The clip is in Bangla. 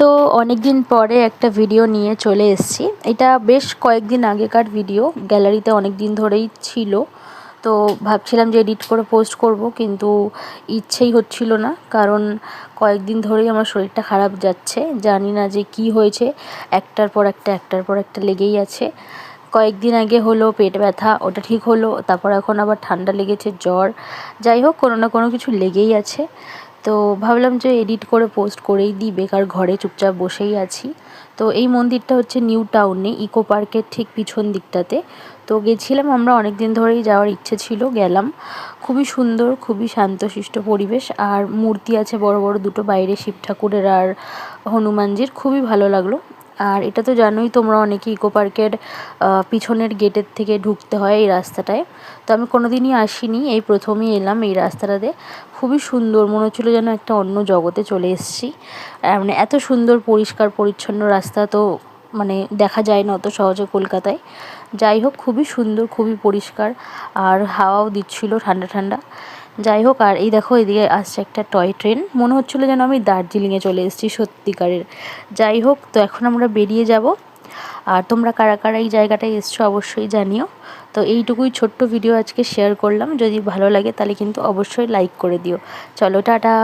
তো অনেক দিন পরে একটা ভিডিও নিয়ে চলে এসেছি। এটা বেশ কয়েকদিন আগেকার ভিডিও, গ্যালারিতে অনেক দিন ধরেই ছিল। তো ভাবছিলাম যে এডিট করে পোস্ট করব, কিন্তু ইচ্ছেই হচ্ছিল না, কারণ কয়েকদিন ধরেই আমার শরীরটা খারাপ যাচ্ছে। জানি না যে কি হয়েছে, একটার পর একটা লেগেই আছে। কয়েকদিন আগে হলো পেট ব্যথা, ওটা ঠিক হলো, তারপর এখন আবার ঠান্ডা লেগেছে, জ্বর। যাই হোক, কোনো না কোনো কিছু লেগেই আছে। তো ভাবলাম যে এডিট করে পোস্ট করেই দিই, বেকার ঘরে চুপচাপ বসেই আছি। তো এই মন্দিরটা হচ্ছে নিউ টাউনে, ইকো পার্কের ঠিক পিছন দিকটাতে। তো গেছিলাম আমরা, অনেক দিন ধরেই যাওয়ার ইচ্ছে ছিল, গেলাম। খুবই সুন্দর, খুবই শান্তশিষ্ট পরিবেশ, আর মূর্তি আছে বড় বড় দুটো বাইরে, শিব ঠাকুরের আর হনুমানজির, খুবই ভালো লাগলো। আর এটা তো জানোই তোমরা, অনেকে ইকো পার্কের পিছনের গেটের থেকে ঢুকতে হয় এই রাস্তাটায়। তো আমি কোনো দিনই আসিনি, এই প্রথমই এলাম এই রাস্তাটাতে। খুবই সুন্দর, মনে হচ্ছিলো যেন একটা অন্য জগতে চলে এসেছি। মানে এত সুন্দর পরিষ্কার পরিচ্ছন্ন রাস্তা তো মানে দেখা যায় না অত সহজে কলকাতায়। যাই হোক, খুবই সুন্দর, খুবই পরিষ্কার, আর হাওয়াও দিচ্ছিল ঠান্ডা ঠান্ডা। যাই হোক, আর এই দেখো এদিকে আসছে একটা টয় ট্রেন, মনে হচ্ছিলো যেন আমি দার্জিলিংয়ে চলে এসেছি সত্যিকারের। যাই হোক, তো এখন আমরা বেরিয়ে যাব। আর তোমরা কারা কারা এই জায়গাটায় এসছো অবশ্যই জানিও। তো এইটুকুই ছোট্ট ভিডিও আজকে শেয়ার করলাম, যদি ভালো লাগে তাহলে কিন্তু অবশ্যই লাইক করে দিও। চলো, টাটা।